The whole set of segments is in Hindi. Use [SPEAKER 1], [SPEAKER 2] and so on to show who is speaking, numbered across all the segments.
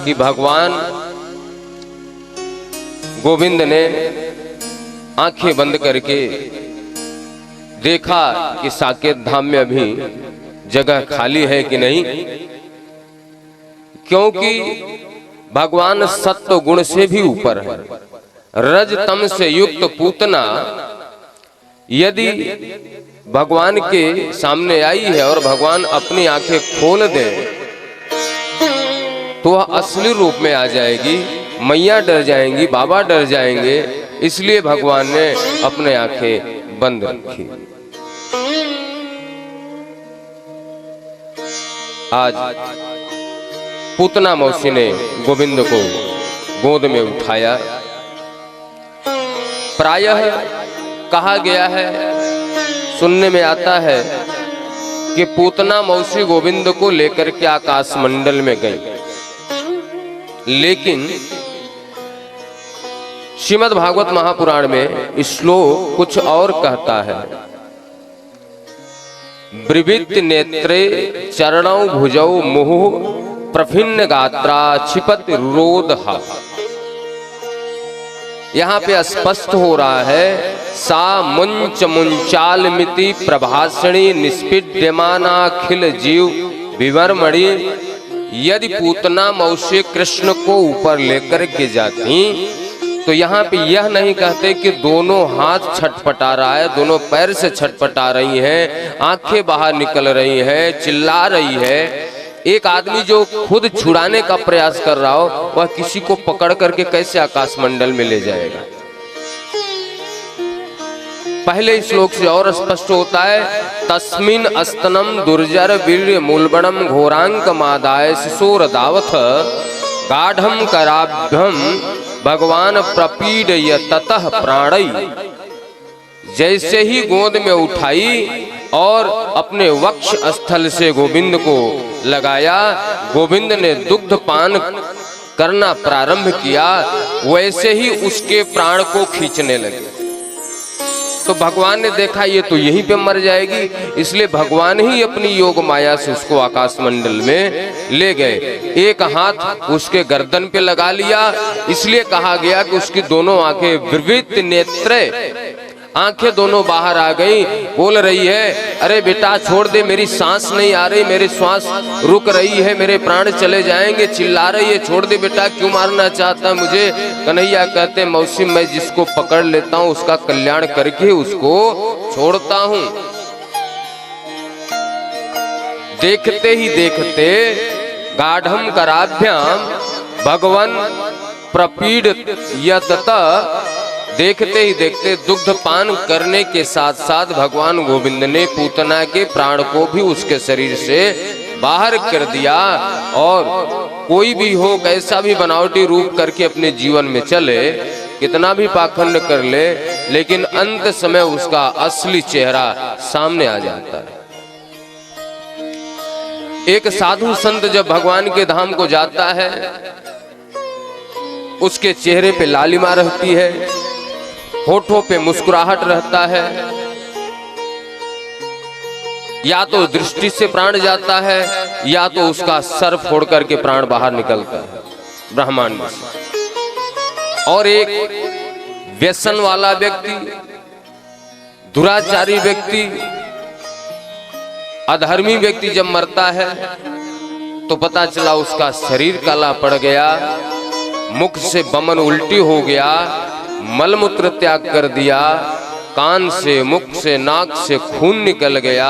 [SPEAKER 1] कि भगवान गोविंद ने आंखें बंद करके देखा कि साकेत धाम में अभी जगह खाली है कि नहीं, क्योंकि भगवान सत्व गुण से भी ऊपर है। रज तम से युक्त पूतना यदि भगवान के सामने आई है और भगवान अपनी आंखें खोल दे तो वह असली रूप में आ जाएगी। मैया डर जाएंगी, बाबा डर जाएंगे, इसलिए भगवान ने अपने आंखें बंद रखी। आज पूतना मौसी ने गोविंद को गोद में उठाया। प्रायः कहा गया है, सुनने में आता है कि पूतना मौसी गोविंद को लेकर के आकाश मंडल में गई, लेकिन श्रीमद् भागवत महापुराण में श्लोक कुछ और कहता है। ब्रिवित नेत्रे चरणौ भुजौ मुहुः प्रभिन्न गात्रा क्षिपत रोदहा। यहाँ पे स्पष्ट हो रहा है, सा मुंच मुंचालमिति प्रभाषणी निष्पीड्यमानाखिल जीव विवर्मणि। यदि पूतना मौसी कृष्ण को ऊपर लेकर के जाती तो यहाँ पे यह नहीं कहते कि दोनों हाथ छटपटा रहा है, दोनों पैर से छटपटा रही हैं, आंखें बाहर निकल रही हैं, चिल्ला रही है। एक आदमी जो खुद छुड़ाने का प्रयास कर रहा हो वह किसी को पकड़ करके कैसे आकाश मंडल में ले जाएगा। पहले श्लोक से और स्पष्ट होता है, तस्मिन अस्तनम दुर्जर वीर्य मूलबणम घोरांक मादाय शिशोर दावथ गाढ़म कराभ्यम भगवान प्रपीडय ततः प्राणई। जैसे ही गोद में उठाई और अपने वक्ष स्थल से गोविंद को लगाया, गोविंद ने दुग्ध पान करना प्रारंभ किया, वैसे ही उसके प्राण को खींचने लगे। तो भगवान ने देखा ये तो यहीं पे मर जाएगी, इसलिए भगवान ही अपनी योग माया से उसको आकाश मंडल में ले गए। एक हाथ उसके गर्दन पे लगा लिया, इसलिए कहा गया कि उसकी दोनों आंखें विवृत नेत्रे, आंखें दोनों बाहर आ गई। बोल रही है, अरे बेटा छोड़ दे, मेरी सांस नहीं आ रही, मेरी श्वास रुक रही है, मेरे प्राण चले जाएंगे। चिल्ला रही है, छोड़ दे बेटा, क्यों मारना चाहता है मुझे। कन्हैया कहते, मौसी मैं जिसको पकड़ लेता हूँ उसका कल्याण करके उसको छोड़ता हूँ। देखते ही देखते गाढ़म कराभ्याम भगवान प्रपीड यतत, देखते ही देखते दुग्ध पान करने के साथ साथ भगवान गोविंद ने पूतना के प्राण को भी उसके शरीर से बाहर कर दिया। और कोई भी हो, कैसा भी बनावटी रूप करके अपने जीवन में चले, कितना भी पाखंड कर ले, लेकिन अंत समय उसका असली चेहरा सामने आ जाता है। एक साधु संत जब भगवान के धाम को जाता है, उसके चेहरे पे लालिमा रहती है, होठों पे मुस्कुराहट रहता है। या तो दृष्टि से प्राण जाता है या तो उसका सर फोड़ करके प्राण बाहर निकलता है ब्रह्मांड से। और एक व्यसन वाला व्यक्ति, दुराचारी व्यक्ति, अधर्मी व्यक्ति जब मरता है तो पता चला उसका शरीर काला पड़ गया, मुख से बमन उल्टी हो गया, मलमूत्र त्याग कर दिया, कान से, मुख से, नाक से खून निकल गया,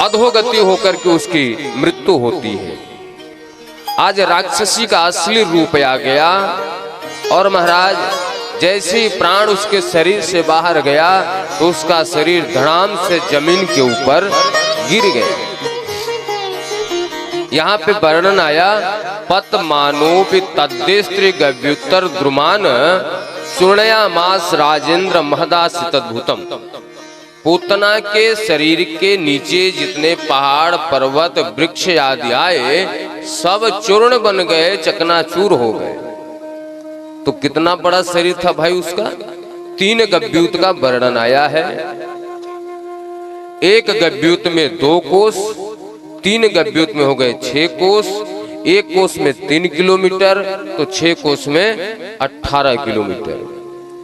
[SPEAKER 1] अधोगति होकर के उसकी मृत्यु होती है। आज राक्षसी का असली रूप आ गया और महाराज जैसे ही प्राण उसके शरीर से बाहर गया तो उसका शरीर धड़ाम से जमीन के ऊपर गिर गया। यहाँ पे वर्णन आया, पतमानोपि तद्देस्त्रि गव्युत्तर द्रुमान सुर्णया मास राजेंद्र महदासित अद्भुतम। पूतना के शरीर के नीचे जितने पहाड़ पर्वत वृक्ष आदि आए सब चूर्ण बन गए, चकनाचूर हो गए। तो कितना बड़ा शरीर था भाई उसका। 3 गव्यूत का वर्णन आया है। एक गव्यूत में 2 कोस, 3 गव्यूत में हो गए 6 कोस, एक कोस में 3 किलोमीटर तो 6 कोस में 18 किलोमीटर।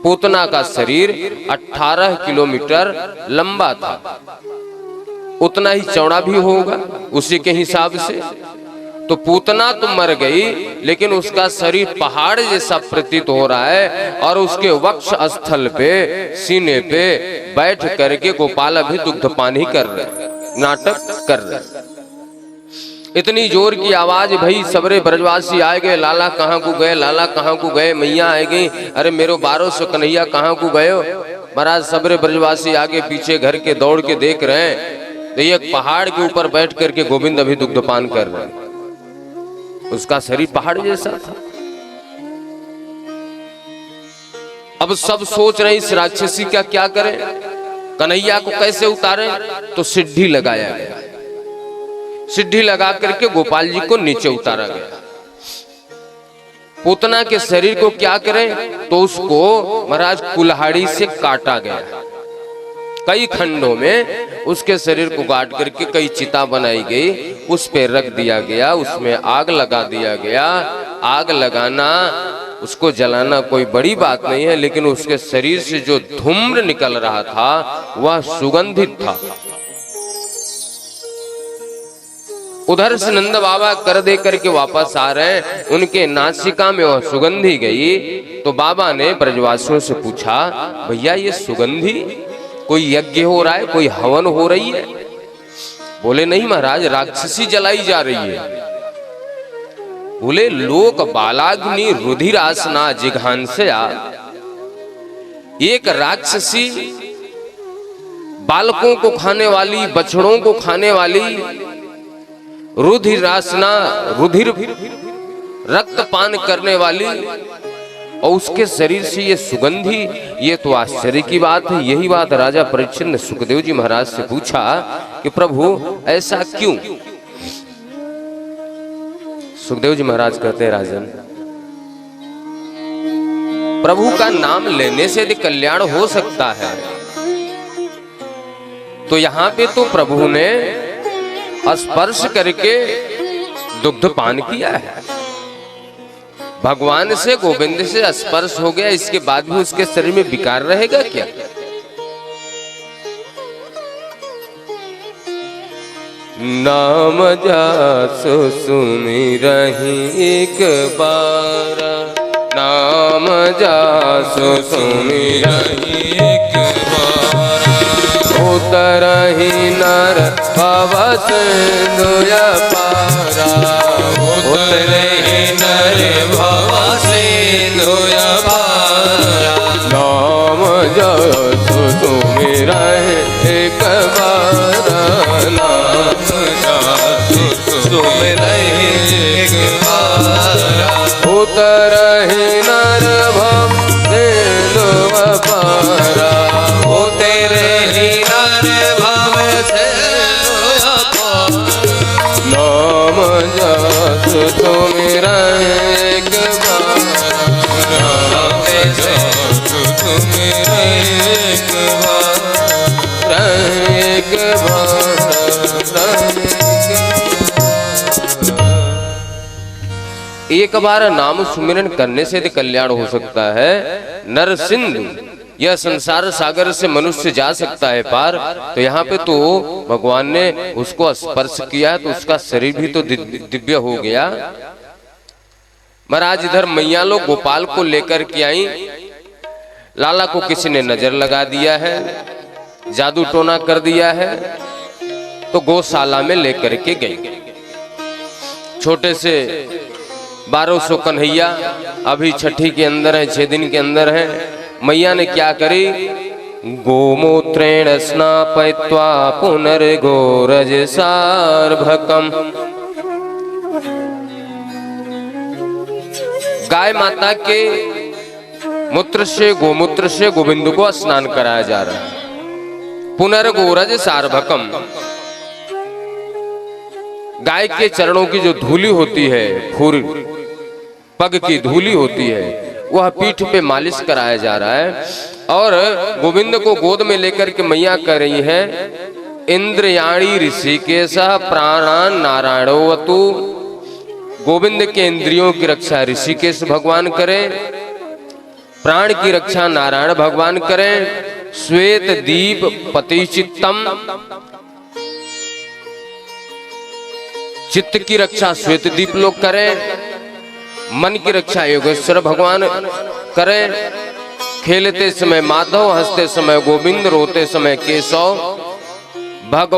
[SPEAKER 1] पूतना का शरीर 18 किलोमीटर लंबा था, उतना ही चौड़ा भी होगा उसी के हिसाब से। तो पूतना तो मर गई, लेकिन उसका शरीर पहाड़ जैसा प्रतीत हो रहा है और उसके वक्ष स्थल पे सीने पे बैठ करके गोपाल अभी दुग्धपान कर रहे, नाटक कर रहे। इतनी जोर की आवाज भई, सबरे ब्रजवासी आए गए, लाला कहाँ को गए, लाला कहाँ को गए, मैया आ गई, अरे मेरो 1200 कन्हैया कहाँ को गए। महाराज सबरे ब्रजवासी आगे पीछे घर के दौड़ के देख रहे हैं, तो एक पहाड़ के ऊपर बैठ करके गोविंद अभी दुग्धपान कर रहे हैं। उसका शरीर पहाड़ जैसा था। अब सब सोच रहे इस राक्षसी का क्या करें, कन्हैया को कैसे उतारें। तो सिद्धि लगाया गया, सिद्धि लगा करके गोपाल जी को नीचे उतारा गया। पूतना के शरीर को क्या करें, तो उसको महाराज कुल्हाड़ी से काटा गया। कई खंडों में उसके शरीर को काट करके कई चिता बनाई गई, उस पे रख दिया गया, उसमें आग लगा दिया गया। आग लगाना, उसको जलाना कोई बड़ी बात नहीं है, लेकिन उसके शरीर से जो धूम्र निकल रहा था वह सुगंधित था। उधर से नंद बाबा कर दे करके वापस आ रहे हैं, उनके नासिका में वह सुगंधी गई। तो बाबा ने ब्रजवासियों से पूछा, भैया ये सुगंधी कोई यज्ञ हो रहा है, कोई हवन हो रही है? बोले नहीं महाराज, राक्षसी जलाई जा रही है। बोले लोक बालाग्नि रुधिरासना जिघांसया, एक राक्षसी बालकों को खाने वाली, बछड़ों को खाने वाली, रुधिरासना रुधिर रक्तपान करने वाली, और उसके शरीर से ये सुगंधी, ये तो आश्चर्य की बात है। यही बात राजा परीक्षित ने सुखदेव जी महाराज से पूछा कि प्रभु ऐसा क्यों। सुखदेव जी महाराज कहते हैं, राजन प्रभु का नाम लेने से यदि कल्याण हो सकता है, तो यहाँ पे तो प्रभु ने स्पर्श करके दुग्धपान किया है। भगवान से, गोविंद से स्पर्श हो गया, इसके बाद भी उसके शरीर में विकार रहेगा क्या? नाम जासु सुमिरहि एक बार, नाम जासु सुमिरहि एक बार, उतरहि नर भव सिंधु पारा, उतरहि नर भव सिंधु पारा, नाम जासु सुमिरहि एक बार, नाम जासु सुमिरहि एक बार, उतरहि नर भव सिंधु पारा, उतरहि नर भव सिंधु पारा, नाम जासु सुमिरहि एक बार, नाम जासु सुमिरहि एक बार, एक बार। एक बार नाम सुमिरन करने से कल्याण हो सकता है। नर सिंधु, यह संसार सागर से मनुष्य जा सकता है पार। तो यहाँ पे तो भगवान ने उसको स्पर्श किया, तो उसका शरीर भी तो दिव्य हो गया। महाराज इधर मैया लोग गोपाल को लेकर के आई, लाला को किसी ने नजर लगा दिया है, जादू टोना कर दिया है, तो गौशाला में लेकर के गई। छोटे से 1200 कन्हैया अभी छठी के अंदर है, 6 दिन के अंदर है। मैया ने क्या करी, गोमूत्रेण स्नापयित्वा पुनर्गोरज सार्भकम, गाय माता के मूत्र से, गोमूत्र से गोविंद को स्नान कराया जा रहा है। पुनर्गोरज सार्भकम, गाय के चरणों की जो धूली होती है, खुर पग की धूली होती है, वह पीठ पे मालिश कराया जा रहा है। और गोविंद को गोद में लेकर के मैया कर रही है, इंद्रयाणी ऋषिकेश प्राणान नारायणोवतु, गोविंद के इंद्रियों की रक्षा ऋषिकेश भगवान करें, प्राण की रक्षा नारायण भगवान करें। श्वेत दीप पति चित्तम, चित्त की रक्षा श्वेत दीप लोग करें, मन की रक्षा योगेश्वर भगवान करें। खेलते समय माधव, हंसते समय गोविंद, रोते समय केशव भगवान।